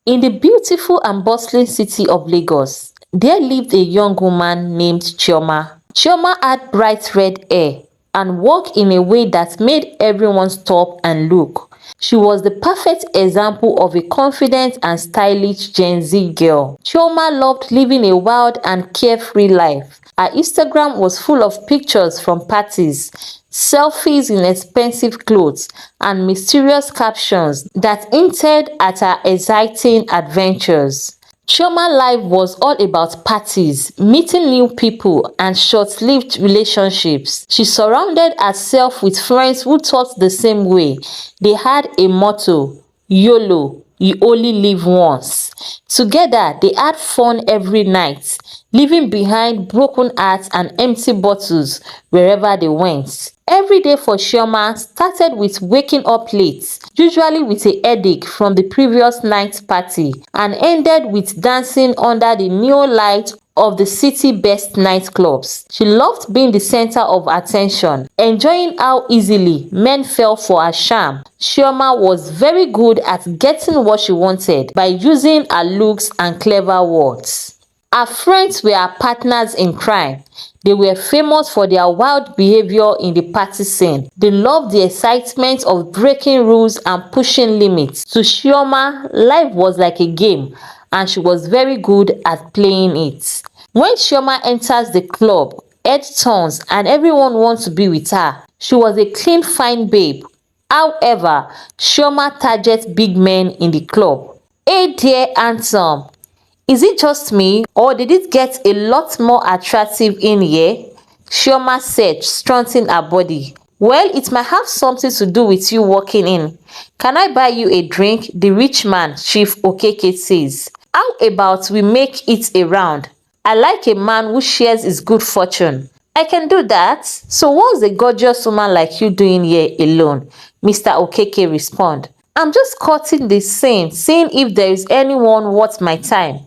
In the beautiful and bustling city of Lagos, there lived a young woman named Chioma. Chioma had bright red hair and walked in a way that made everyone stop and look. She was the perfect example of a confident and stylish Gen Z girl. Chioma loved living a wild and carefree life. Her Instagram was full of pictures from parties, selfies in expensive clothes, and mysterious captions that hinted at her exciting adventures. Chioma life was all about parties, meeting new people, and short-lived relationships. She surrounded herself with friends who thought the same way. They had a motto: YOLO, you only live once. Together, they had fun every night, leaving behind broken hearts and empty bottles wherever they went. Every day for Chioma started with waking up late, usually with a headache from the previous night's party, and ended with dancing under the neon light of the city's best nightclubs. She loved being the center of attention, enjoying how easily men fell for her charm. Chioma was very good at getting what she wanted by using her looks and clever words. Her friends were her partners in crime. They were famous for their wild behavior in the party scene. They loved the excitement of breaking rules and pushing limits. To Chioma, life was like a game, and she was very good at playing it. When Chioma enters the club, head turns and everyone wants to be with her. She was a clean, fine babe. However, Chioma targets big men in the club. Hey dear handsome, is it just me, or did it get a lot more attractive in here? Chioma said, strutting her body. Well, it might have something to do with you walking in. Can I buy you a drink? The rich man, Chief Okeke, says. How about we make it a round? I like a man who shares his good fortune. I can do that. So what's a gorgeous woman like you doing here alone? Mr. Okeke respond. I'm just cutting the scene, seeing if there is anyone worth my time.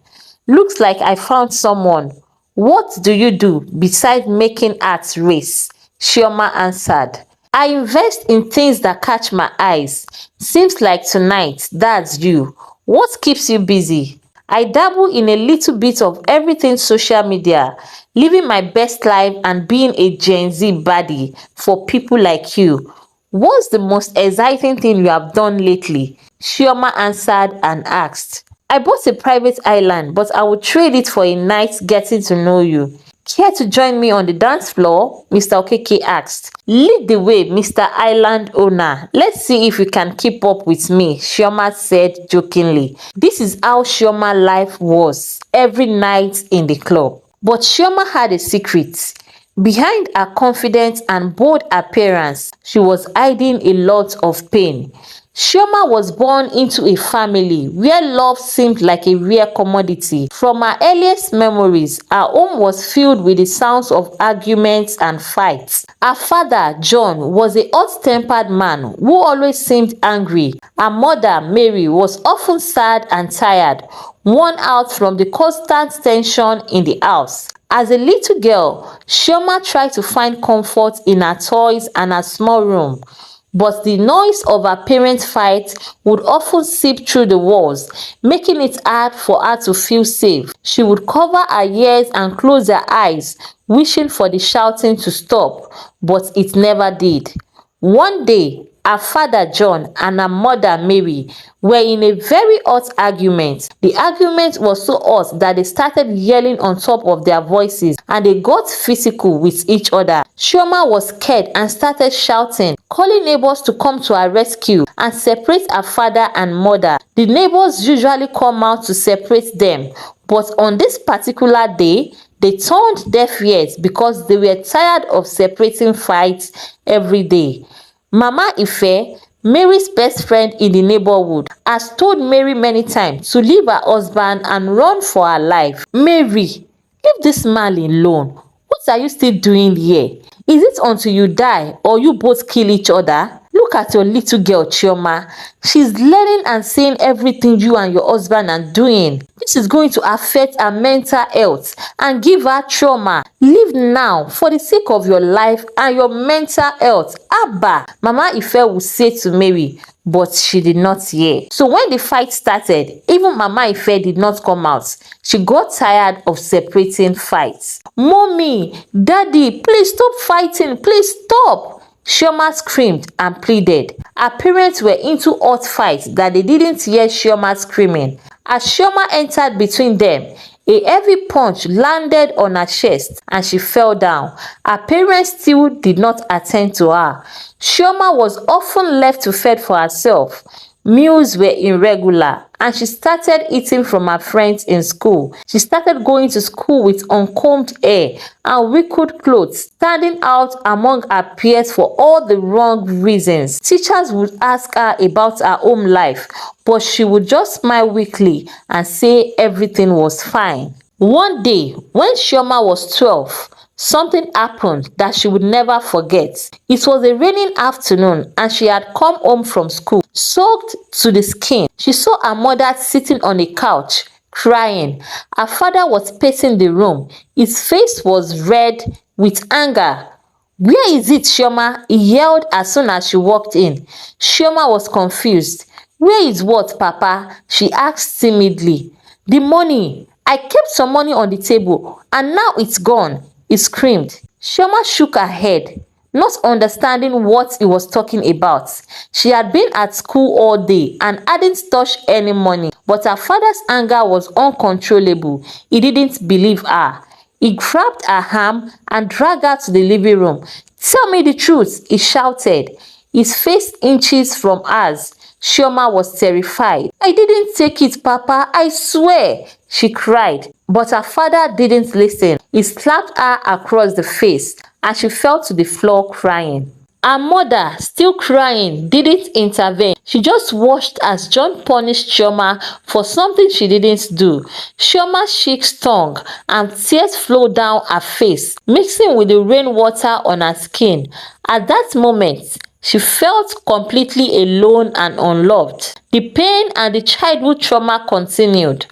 Looks like I found someone. What do you do besides making art race? Chioma answered. I invest in things that catch my eyes. Seems like tonight, that's you. What keeps you busy? I dabble in a little bit of everything social media, living my best life and being a Gen Z baddie for people like you. What's the most exciting thing you have done lately? Chioma answered and asked. I bought a private island, but I would trade it for a night getting to know you. Care to join me on the dance floor? Mr. Okeke asked. Lead the way, Mr. Island owner. Let's see if you can keep up with me, Chioma said jokingly. This is how Chioma life was every night in the club. But Chioma had a secret. Behind her confident and bold appearance, she was hiding a lot of pain. Chioma was born into a family where love seemed like a rare commodity. From her earliest memories, her home was filled with the sounds of arguments and fights. Her father, John, was a hot-tempered man who always seemed angry. Her mother, Mary, was often sad and tired, worn out from the constant tension in the house. As a little girl, Chioma tried to find comfort in her toys and her small room. But the noise of her parents' fight would often seep through the walls, making it hard for her to feel safe. She would cover her ears and close her eyes, wishing for the shouting to stop, but it never did. One day, her father John and her mother Mary were in a very hot argument. The argument was so hot that they started yelling on top of their voices and they got physical with each other. Chioma was scared and started shouting, calling neighbors to come to her rescue and separate her father and mother. The neighbors usually come out to separate them, but on this particular day, they turned deaf ears because they were tired of separating fights every day. Mama Ife, Mary's best friend in the neighborhood, has told Mary many times to leave her husband and run for her life. Mary, leave this man alone. What are you still doing here? Is it until you die or you both kill each other? Look at your little girl Chioma. She's learning and saying everything you and your husband are doing. This is going to affect her mental health and give her trauma. Leave now for the sake of your life and your mental health. Abba, Mama Ife will say to Mary, but she did not hear. So when the fight started, even Mama Ife did not come out. She got tired of separating fights. "Mommy, Daddy, please stop fighting, please stop!" Chioma screamed and pleaded. Her parents were into hot fights that they didn't hear Chioma screaming. As Chioma entered between them, a heavy punch landed on her chest and she fell down. Her parents still did not attend to her. Chioma was often left to fend for herself. Meals were irregular and she started eating from her friends in school. She started going to school with uncombed hair and wrinkled clothes, standing out among her peers for all the wrong reasons. Teachers would ask her about her home life, but she would just smile weakly and say everything was fine. One day, when Chioma was 12, something happened that she would never forget. It was a raining afternoon and she had come home from school, soaked to the skin. She saw her mother sitting on a couch, crying. Her father was pacing the room. His face was red with anger. "Where is it, Chioma?" he yelled as soon as she walked in. Chioma was confused. "Where is what, Papa?" she asked timidly. "The money. I kept some money on the table and now it's gone," he screamed. Chioma shook her head, not understanding what he was talking about. She had been at school all day and hadn't touched any money, but her father's anger was uncontrollable. He didn't believe her. He grabbed her arm and dragged her to the living room. "Tell me the truth," he shouted, his face inches from hers. Chioma was terrified. "I didn't take it, Papa, I swear," she cried. But her father didn't listen. He slapped her across the face and she fell to the floor crying. Her mother, still crying, didn't intervene. She just watched as John punished Chioma for something she didn't do. Chioma's cheeks stung and tears flowed down her face, mixing with the rainwater on her skin. At that moment, she felt completely alone and unloved. The pain and the childhood trauma continued.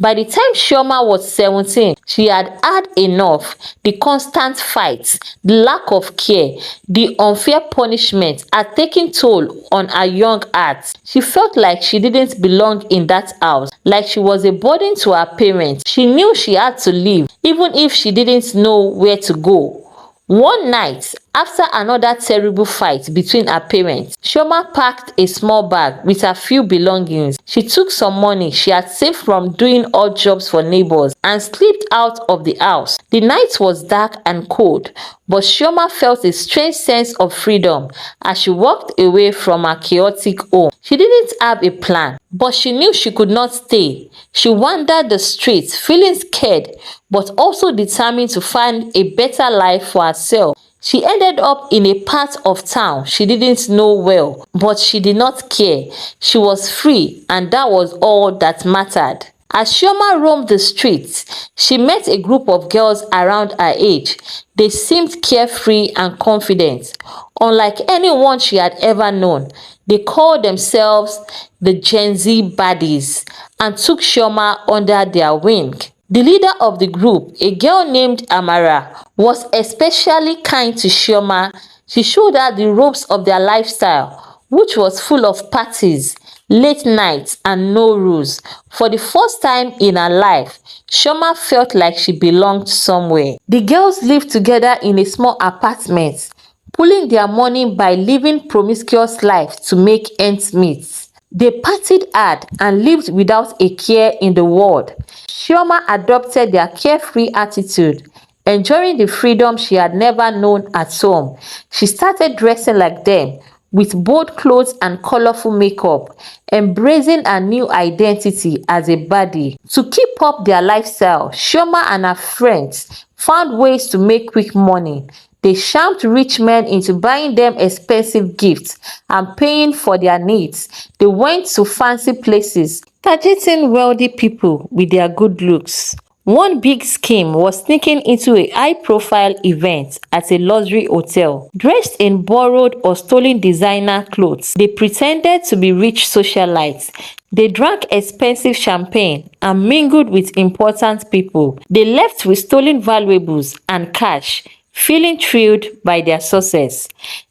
By the time Chioma was 17, she had had enough. The constant fights, the lack of care, the unfair punishment had taken toll on her young heart. She felt like she didn't belong in that house, like she was a burden to her parents. She knew she had to leave, even if she didn't know where to go. One night, after another terrible fight between her parents, Chioma packed a small bag with her few belongings. She took some money she had saved from doing odd jobs for neighbors and slipped out of the house. The night was dark and cold, but Chioma felt a strange sense of freedom as she walked away from her chaotic home. She didn't have a plan, but she knew she could not stay. She wandered the streets, feeling scared, but also determined to find a better life for herself. She ended up in a part of town she didn't know well, but she did not care. She was free, and that was all that mattered. As Chioma roamed the streets, she met a group of girls around her age. They seemed carefree and confident, unlike anyone she had ever known. They called themselves the Gen Z Baddies and took Chioma under their wing. The leader of the group, a girl named Amara, was especially kind to Chioma. She showed her the ropes of their lifestyle, which was full of parties, late nights, and no rules. For the first time in her life, Chioma felt like she belonged somewhere. The girls lived together in a small apartment, pulling their money by living promiscuous life to make ends meet. They partied hard and lived without a care in the world. Chioma adopted their carefree attitude, enjoying the freedom she had never known at home. She started dressing like them, with bold clothes and colorful makeup, embracing a new identity as a baddie. To keep up their lifestyle, Chioma and her friends found ways to make quick money. They charmed rich men into buying them expensive gifts and paying for their needs. They went to fancy places, targeting wealthy people with their good looks. One big scheme was sneaking into a high-profile event at a luxury hotel. Dressed in borrowed or stolen designer clothes, they pretended to be rich socialites. They drank expensive champagne and mingled with important people. They left with stolen valuables and cash, feeling thrilled by their success.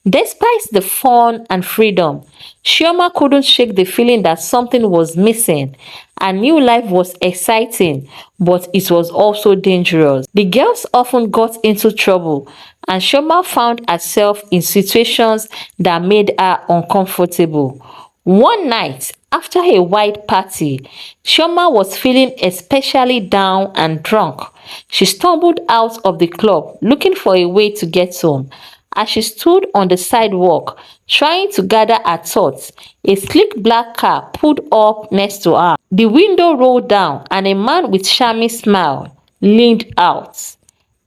Despite the fun and freedom, Chioma couldn't shake the feeling that something was missing. Her new life was exciting, but it was also dangerous. The girls often got into trouble, and Chioma found herself in situations that made her uncomfortable. One night, after a white party, Chioma was feeling especially down and drunk. She stumbled out of the club looking for a way to get home. As she stood on the sidewalk trying to gather her thoughts, a sleek black car pulled up next to her. The window rolled down and a man with charming smile leaned out.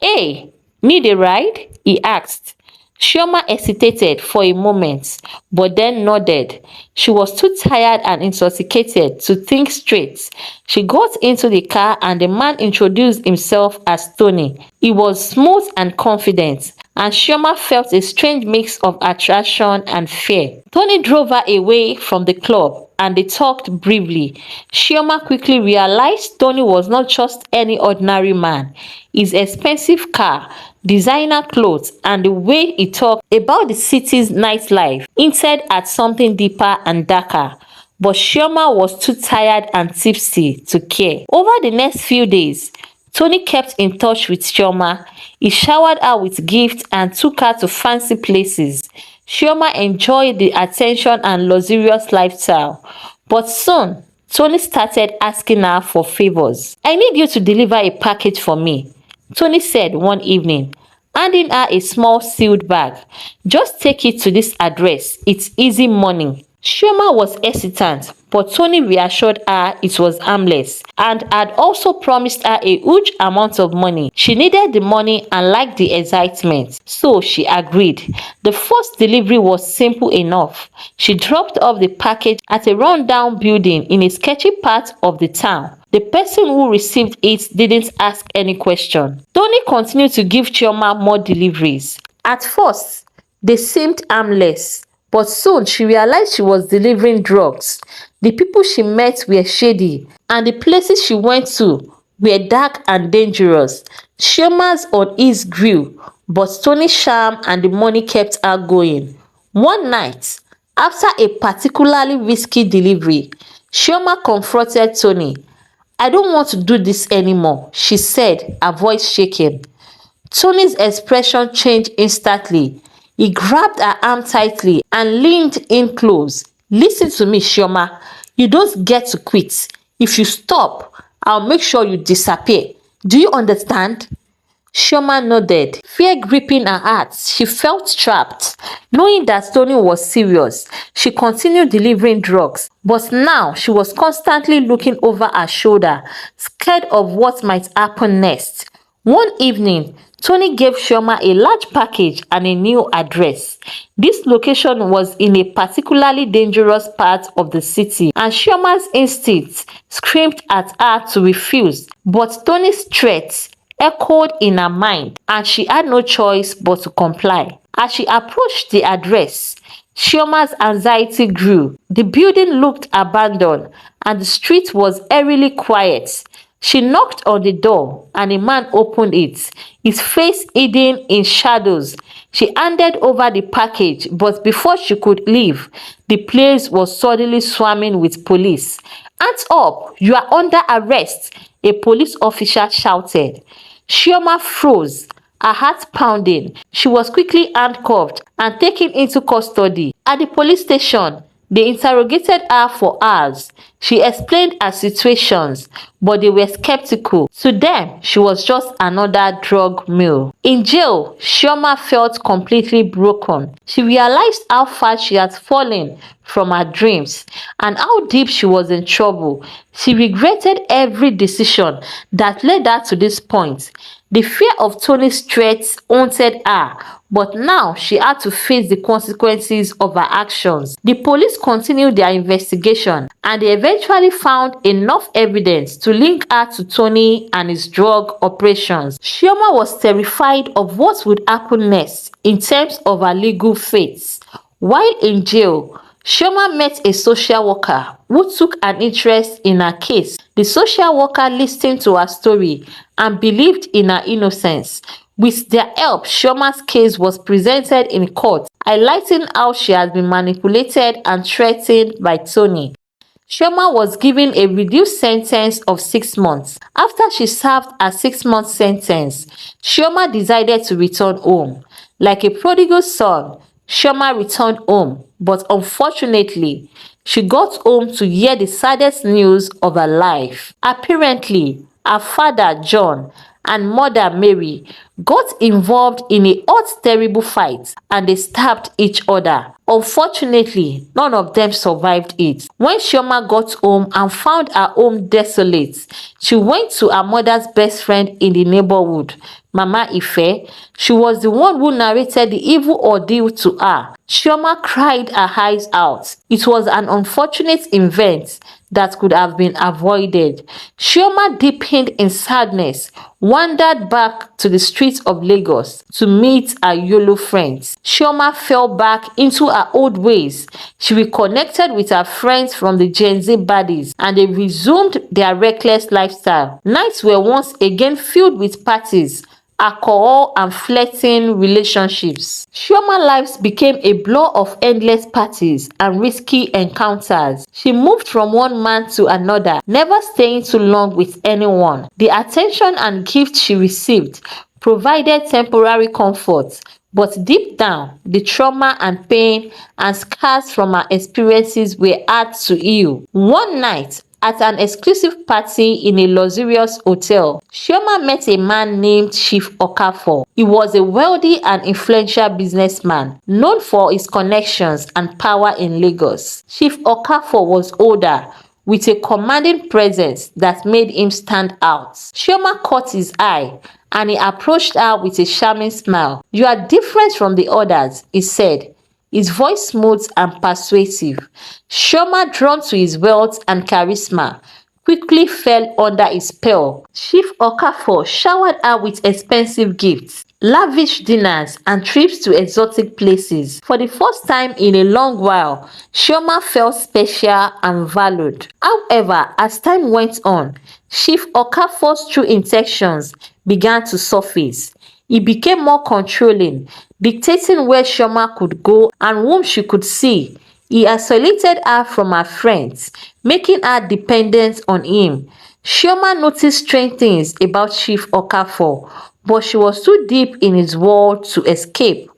"Hey, need a ride?" he asked. Chioma hesitated for a moment, but then nodded. She was too tired and intoxicated to think straight. She got into the car and the man introduced himself as Tony. He was smooth and confident, and Chioma felt a strange mix of attraction and fear. Tony drove her away from the club and they talked briefly. Chioma quickly realized Tony was not just any ordinary man. His expensive car, designer clothes, and the way he talked about the city's nightlife hinted at something deeper and darker. But Chioma was too tired and tipsy to care. Over the next few days, Tony kept in touch with Chioma. He showered her with gifts and took her to fancy places. Chioma enjoyed the attention and luxurious lifestyle. But soon, Tony started asking her for favors. "I need you to deliver a package for me," Tony said one evening, handing her a small sealed bag. "Just take it to this address. It's easy money." Chioma was hesitant, but Tony reassured her it was harmless and had also promised her a huge amount of money. She needed the money and liked the excitement, so she agreed. The first delivery was simple enough. She dropped off the package at a rundown building in a sketchy part of the town. The person who received it didn't ask any question. Tony continued to give Chioma more deliveries. At first, they seemed harmless, but soon she realized she was delivering drugs. The people she met were shady, and the places she went to were dark and dangerous. Chioma's unease grew, but Tony's charm and the money kept her going. One night, after a particularly risky delivery, Chioma confronted Tony. "I don't want to do this anymore," she said, her voice shaking. Tony's expression changed instantly. He grabbed her arm tightly and leaned in close. "Listen to me, Chioma. You don't get to quit. If you stop, I'll make sure you disappear. Do you understand?" Chioma nodded, fear gripping her heart. She felt trapped. Knowing that Tony was serious, she continued delivering drugs. But now she was constantly looking over her shoulder, scared of what might happen next. One evening, Tony gave Chioma a large package and a new address. This location was in a particularly dangerous part of the city, and Chioma's instincts screamed at her to refuse. But Tony's threats echoed in her mind, and she had no choice but to comply. As she approached the address, Chioma's anxiety grew. The building looked abandoned, and the street was eerily quiet. She knocked on the door, and a man opened it, his face hidden in shadows. She handed over the package, but before she could leave, the place was suddenly swarming with police. "Hands up! You are under arrest!" a police officer shouted. Chioma froze, her heart pounding. She was quickly handcuffed and taken into custody. At the police station, they interrogated her for hours. She explained her situations, but they were skeptical. To them, she was just another drug mule. In jail, Chioma felt completely broken. She realized how far she had fallen from her dreams and how deep she was in trouble. She regretted every decision that led her to this point. The fear of Tony's threats haunted her, but now she had to face the consequences of her actions. The police continued their investigation, and they eventually found enough evidence to link her to Tony and his drug operations. Chioma was terrified of what would happen next in terms of her legal fate. While in jail, Chioma met a social worker who took an interest in her case. The social worker listened to her story and believed in her innocence. With their help, Chioma's case was presented in court, highlighting how she had been manipulated and threatened by Tony. Chioma was given a reduced sentence of 6 months. After she served her 6 month sentence, Chioma decided to return home. Like a prodigal son, Chioma returned home, but unfortunately, she got home to hear the saddest news of her life. Apparently, her father John and mother Mary got involved in a hot terrible fight and they stabbed each other. Unfortunately, none of them survived it. When Chioma got home and found her home desolate, she went to her mother's best friend in the neighborhood, Mama Ife. She was the one who narrated the evil ordeal to her. Chioma cried her eyes out. It was an unfortunate event that could have been avoided. Chioma, deepened in sadness, wandered back to the streets of Lagos to meet her YOLO friends. Chioma fell back into her old ways. She reconnected with her friends from the Gen Z BADDIES and they resumed their reckless lifestyle. Nights were once again filled with parties, alcohol and flirting relationships. Chioma lives became a blur of endless parties and risky encounters. She moved from one man to another, never staying too long with anyone. The attention and gifts she received provided temporary comfort, but deep down, the trauma and pain and scars from her experiences were hard to heal. One night, at an exclusive party in a luxurious hotel, Chioma met a man named Chief Okafor. He was a wealthy and influential businessman, known for his connections and power in Lagos. Chief Okafor was older, with a commanding presence that made him stand out. Chioma caught his eye and he approached her with a charming smile. "You are different from the others," he said, his voice smooth and persuasive. Chioma, drawn to his wealth and charisma, quickly fell under his spell. Chief Okafor showered her with expensive gifts, lavish dinners, and trips to exotic places. For the first time in a long while, Chioma felt special and valued. However, as time went on, Chief Okafor's true intentions began to surface. He became more controlling, dictating where Chioma could go and whom she could see. He isolated her from her friends, making her dependent on him. Chioma noticed strange things about Chief Okafor, but she was too deep in his world to escape.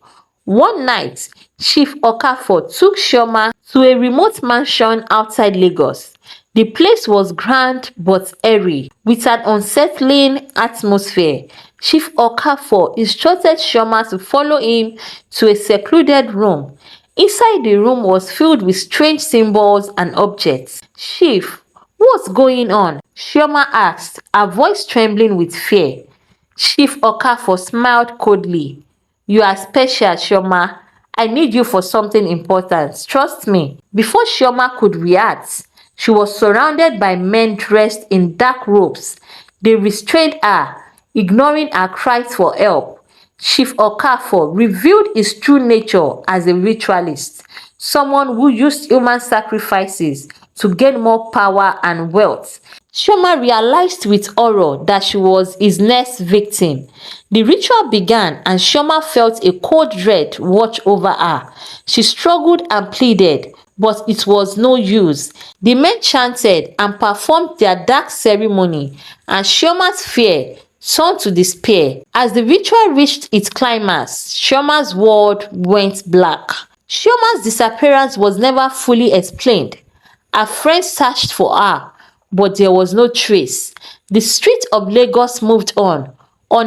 One night, Chief Okafor took Chioma to a remote mansion outside Lagos. The place was grand but airy, with an unsettling atmosphere. Chief Okafor instructed Chioma to follow him to a secluded room. Inside the room was filled with strange symbols and objects. "Chief, what's going on?" Chioma asked, her voice trembling with fear. Chief Okafor smiled coldly. "You are special, Chioma. I need you for something important. Trust me." Before Chioma could react, she was surrounded by men dressed in dark robes. They restrained her, ignoring her cries for help. Chief Okafor revealed his true nature as a ritualist, someone who used human sacrifices to gain more power and wealth. Chioma realized with horror that she was his next victim. The ritual began and Chioma felt a cold dread watch over her. She struggled and pleaded, but it was no use. The men chanted and performed their dark ceremony, and Chioma's fear turned to despair. As the ritual reached its climax, Chioma's world went black. Chioma's disappearance was never fully explained. Her friends searched for her, but there was no trace. The streets of Lagos moved on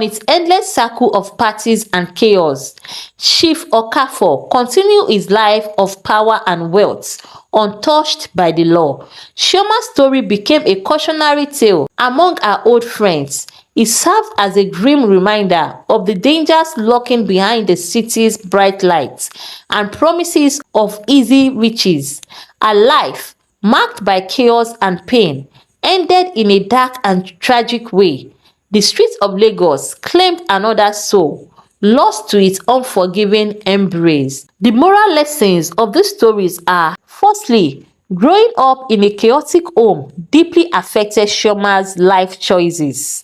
its endless circle of parties and chaos. Chief Okafor continued his life of power and wealth, untouched by the law. Chioma's story became a cautionary tale among her old friends. It served as a grim reminder of the dangers lurking behind the city's bright lights and promises of easy riches. Her life, marked by chaos and pain, ended in a dark and tragic way. The streets of Lagos claimed another soul, lost to its unforgiving embrace. The moral lessons of these stories are: firstly, growing up in a chaotic home deeply affected Chioma's life choices.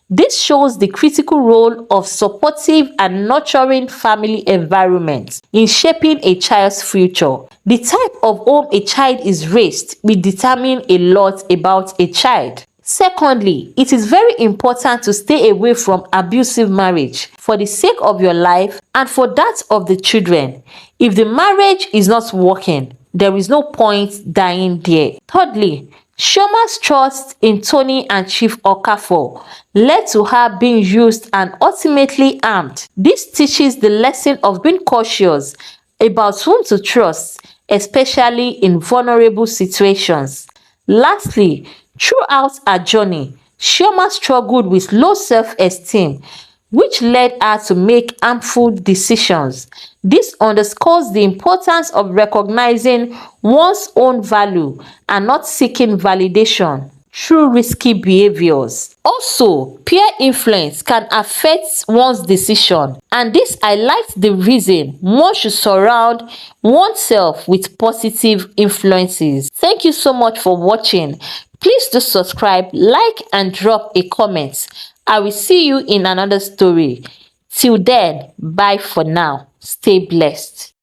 This shows the critical role of supportive and nurturing family environments in shaping a child's future. The type of home a child is raised will determine a lot about a child. Secondly, it is very important to stay away from abusive marriage for the sake of your life and for that of the children. If the marriage is not working, there is no point dying there. Thirdly, Chioma's trust in Tony and Chief Okafor led to her being used and ultimately harmed. This teaches the lesson of being cautious about whom to trust, especially in vulnerable situations. Lastly, throughout her journey, Chioma struggled with low self-esteem, which led her to make harmful decisions. This underscores the importance of recognizing one's own value and not seeking validation through risky behaviors. Also, peer influence can affect one's decision, and this highlights the reason one should surround oneself with positive influences. Thank you so much for watching. Please do subscribe, like, and drop a comment. I will see you in another story. Till then, bye for now. Stay blessed.